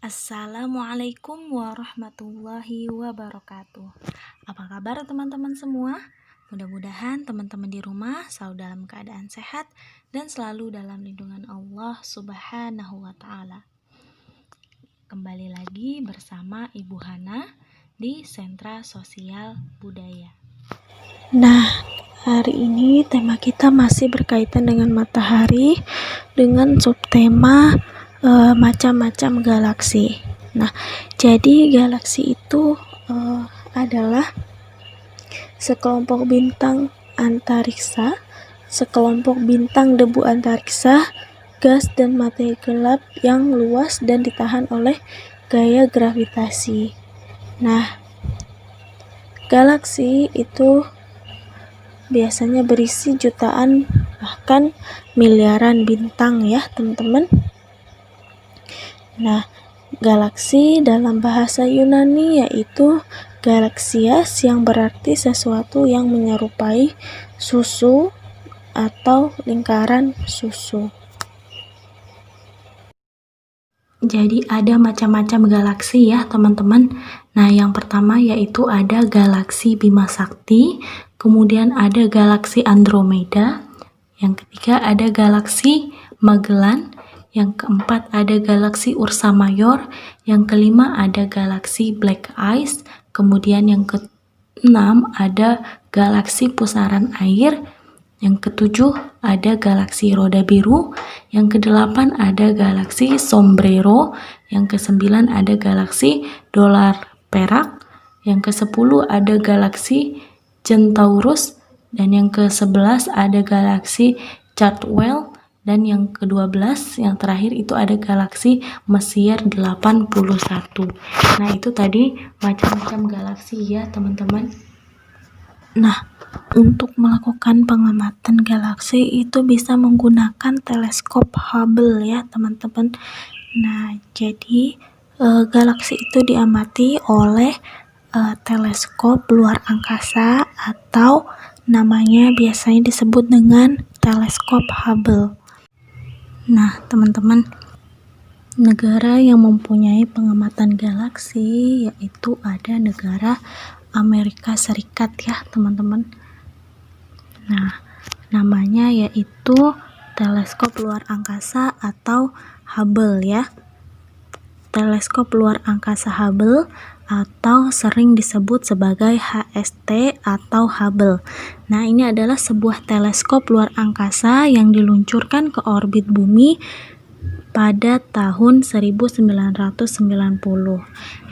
Assalamualaikum warahmatullahi wabarakatuh. Apa kabar teman-teman semua? Mudah-mudahan teman-teman di rumah selalu dalam keadaan sehat dan selalu dalam lindungan Allah Subhanahu wa Ta'ala. Kembali lagi bersama Ibu Hana di Sentra Sosial Budaya. Nah, hari ini tema kita masih berkaitan dengan matahari dengan subtema macam-macam galaksi. Nah, jadi galaksi itu adalah sekelompok bintang antariksa, sekelompok bintang debu antariksa, gas dan materi gelap yang luas dan ditahan oleh gaya gravitasi. Nah, galaksi itu biasanya berisi jutaan bahkan miliaran bintang ya teman-teman. Nah, galaksi dalam bahasa Yunani yaitu galaxias yang berarti sesuatu yang menyerupai susu atau lingkaran susu. Jadi ada macam-macam galaksi ya teman-teman. Nah, yang pertama yaitu ada galaksi Bima Sakti, kemudian ada galaksi Andromeda, yang ketiga ada galaksi Magellan, yang keempat ada galaksi Ursa Major, yang kelima ada galaksi Black Ice, kemudian yang keenam ada galaksi Pusaran Air, yang ketujuh ada galaksi Roda Biru, yang kedelapan ada galaksi Sombrero, yang kesembilan ada galaksi Dolar Perak, yang kesepuluh ada galaksi Centaurus, dan yang ke-11 ada galaksi Chartwell, dan yang ke-12 yang terakhir itu ada galaksi Messier 81. Nah, itu tadi macam-macam galaksi ya teman-teman. Nah, untuk melakukan pengamatan galaksi itu bisa menggunakan teleskop Hubble ya teman-teman. Nah, jadi galaksi itu diamati oleh teleskop luar angkasa atau namanya biasanya disebut dengan teleskop Hubble. Nah, teman-teman, negara yang mempunyai pengamatan galaksi yaitu ada negara Amerika Serikat ya teman-teman. Nah, namanya yaitu teleskop luar angkasa atau Hubble ya. Teleskop luar angkasa Hubble atau sering disebut sebagai HST atau Hubble. Nah, ini adalah sebuah teleskop luar angkasa yang diluncurkan ke orbit bumi pada tahun 1990.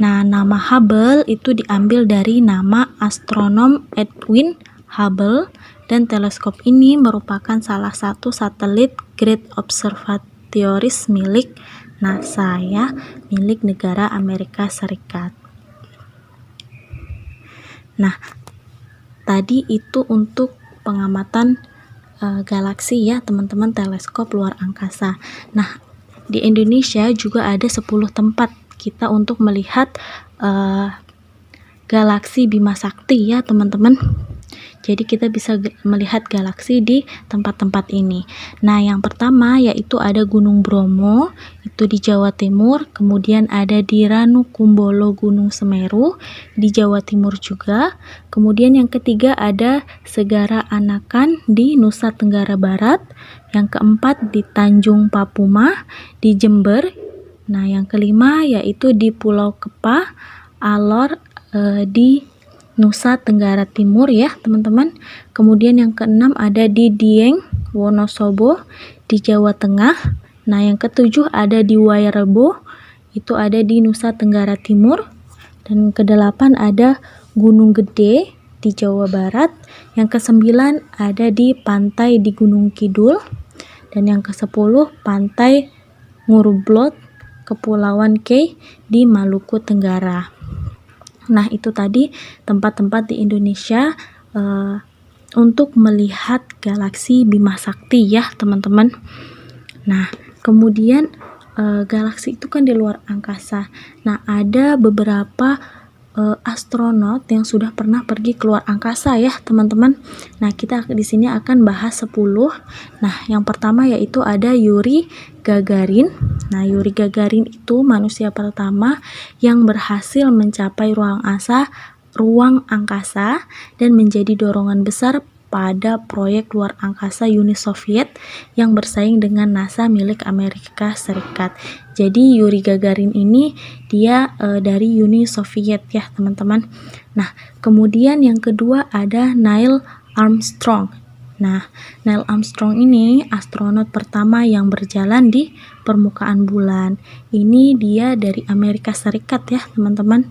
Nah, nama Hubble itu diambil dari nama astronom Edwin Hubble, dan teleskop ini merupakan salah satu satelit Great Observatories milik NASA ya, milik negara Amerika Serikat. Nah, tadi itu untuk pengamatan galaksi ya teman-teman, teleskop luar angkasa. Nah, di Indonesia juga ada 10 tempat kita untuk melihat galaksi Bima Sakti ya teman-teman. Jadi kita bisa melihat galaksi di tempat-tempat ini. Nah, yang pertama yaitu ada Gunung Bromo, itu di Jawa Timur. Kemudian ada di Ranukumbolo Gunung Semeru, di Jawa Timur juga. Kemudian yang ketiga ada Segara Anakan di Nusa Tenggara Barat. Yang keempat di Tanjung Papuma di Jember. Nah, yang kelima yaitu di Pulau Kepah, Alor di Nusa Tenggara Timur ya teman-teman. Kemudian yang keenam ada di Dieng, Wonosobo di Jawa Tengah. Nah, yang ketujuh ada di Wairebo, itu ada di Nusa Tenggara Timur. Dan kedelapan ada Gunung Gede di Jawa Barat. Yang kesembilan ada di pantai di Gunung Kidul. Dan yang ke-10 pantai Ngurublot, Kepulauan Kei di Maluku Tenggara. Nah, itu tadi tempat-tempat di Indonesia untuk melihat galaksi Bima Sakti ya teman-teman. Nah, kemudian galaksi itu kan di luar angkasa. Nah, ada beberapa astronot yang sudah pernah pergi ke luar angkasa ya teman-teman. Nah, kita di sini akan bahas 10. Nah, yang pertama yaitu ada Yuri Gagarin. Nah, Yuri Gagarin itu manusia pertama yang berhasil mencapai ruang angkasa dan menjadi dorongan besar pada proyek luar angkasa Uni Soviet yang bersaing dengan NASA milik Amerika Serikat. Jadi Yuri Gagarin ini dia dari Uni Soviet ya teman-teman. Nah, kemudian yang kedua ada Neil Armstrong. Nah, Neil Armstrong ini astronot pertama yang berjalan di permukaan bulan. Ini dia dari Amerika Serikat ya teman-teman.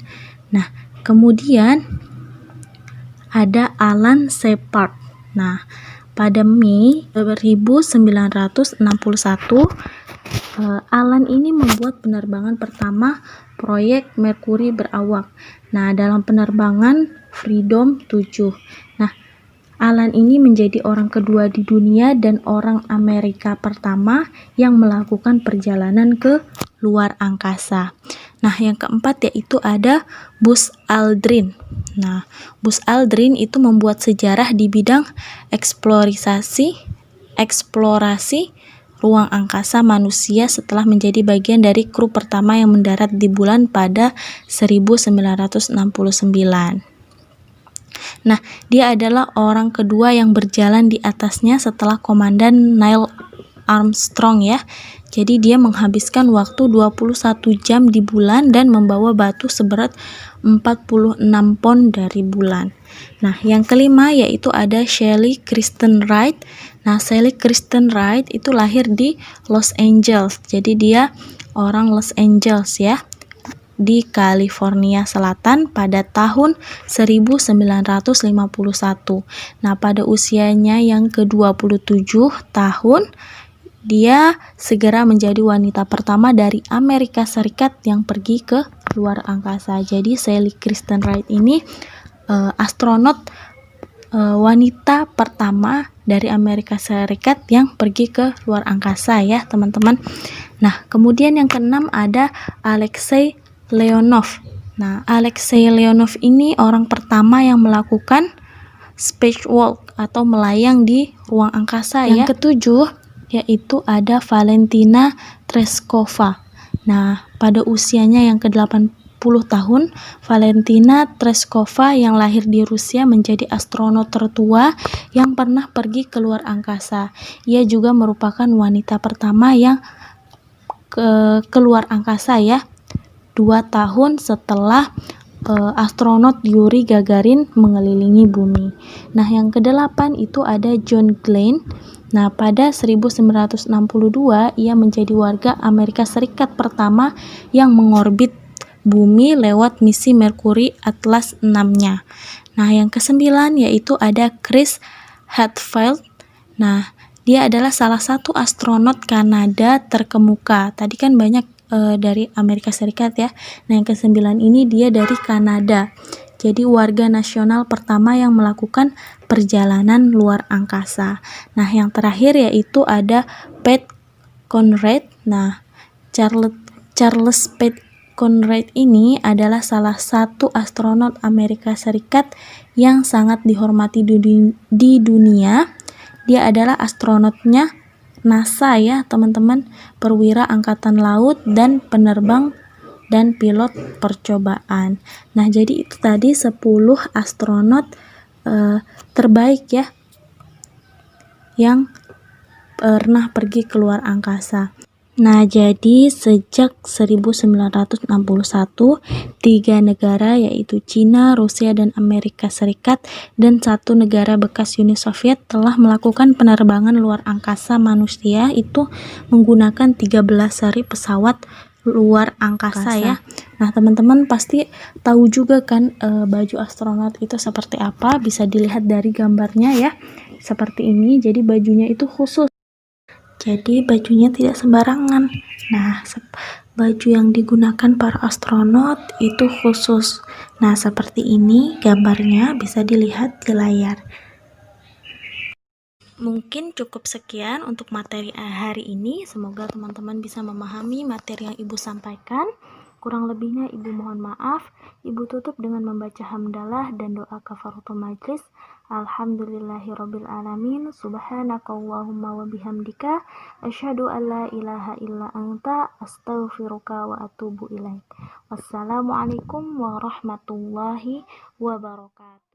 Nah, kemudian ada Alan Shepard. Nah, pada Mei 1961, Alan ini membuat penerbangan pertama proyek Merkuri berawak. Nah, dalam penerbangan Freedom 7. Nah, Alan ini menjadi orang kedua di dunia dan orang Amerika pertama yang melakukan perjalanan ke luar angkasa. Nah, yang keempat yaitu ada Buzz Aldrin. Nah, Buzz Aldrin itu membuat sejarah di bidang eksplorasi ruang angkasa manusia setelah menjadi bagian dari kru pertama yang mendarat di bulan pada 1969. Nah, dia adalah orang kedua yang berjalan di atasnya setelah Komandan Neil Armstrong ya. Jadi dia menghabiskan waktu 21 jam di bulan dan membawa batu seberat 46 pon dari bulan. Nah, yang kelima yaitu ada Sally Kristen Wright. Nah, Sally Kristen Wright itu lahir di Los Angeles. Jadi dia orang Los Angeles ya, di California Selatan pada tahun 1951. Nah, pada usianya yang ke-27 tahun, dia segera menjadi wanita pertama dari Amerika Serikat yang pergi ke luar angkasa. Jadi Sally Kristen Wright ini astronot wanita pertama dari Amerika Serikat yang pergi ke luar angkasa ya teman-teman. Nah, kemudian yang keenam ada Alexei Leonov. Nah, Alexei Leonov ini orang pertama yang melakukan spacewalk atau melayang di ruang angkasa ya. Yang ketujuh yaitu ada Valentina Tereshkova. Nah, pada usianya yang ke-80 tahun, Valentina Tereshkova yang lahir di Rusia menjadi astronot tertua yang pernah pergi ke luar angkasa. Ia juga merupakan wanita pertama yang keluar angkasa ya, 2 tahun setelah astronot Yuri Gagarin mengelilingi bumi. Nah, yang ke-8 itu ada John Glenn. Nah, pada 1962 ia menjadi warga Amerika Serikat pertama yang mengorbit bumi lewat misi Mercury Atlas 6-nya. Nah, yang ke-9 yaitu ada Chris Hadfield. Nah, dia adalah salah satu astronot Kanada terkemuka. Tadi kan banyak dari Amerika Serikat ya. Nah, yang ke-9 ini dia dari Kanada. Jadi warga nasional pertama yang melakukan perjalanan luar angkasa. Nah, yang terakhir yaitu ada Pat Conrad. Nah, Charles Pat Conrad ini adalah salah satu astronot Amerika Serikat yang sangat dihormati di dunia. Dia adalah astronotnya NASA ya teman-teman, perwira angkatan laut dan penerbang dan pilot percobaan. Nah, jadi itu tadi 10 astronot terbaik ya yang pernah pergi ke luar angkasa. Nah, jadi sejak 1961, 3 negara yaitu Cina, Rusia, dan Amerika Serikat dan 1 negara bekas Uni Soviet telah melakukan penerbangan luar angkasa manusia itu menggunakan 13 seri pesawat luar angkasa ya. Nah, teman-teman pasti tahu juga kan baju astronot itu seperti apa, bisa dilihat dari gambarnya ya. Seperti ini, jadi bajunya itu khusus. Jadi bajunya tidak sembarangan. Nah, baju yang digunakan para astronot itu khusus. Nah, seperti ini gambarnya bisa dilihat di layar. Mungkin cukup sekian untuk materi hari ini. Semoga teman-teman bisa memahami materi yang Ibu sampaikan. Kurang lebihnya Ibu mohon maaf. Ibu tutup dengan membaca hamdalah dan doa kafaratul majlis. Alhamdulillahirabbil alamin. Subhanakallahumma wa bihamdika asyhadu an la ilaha illa anta astaghfiruka wa atubu ilaik. Wassalamualaikum warahmatullahi wabarakatuh.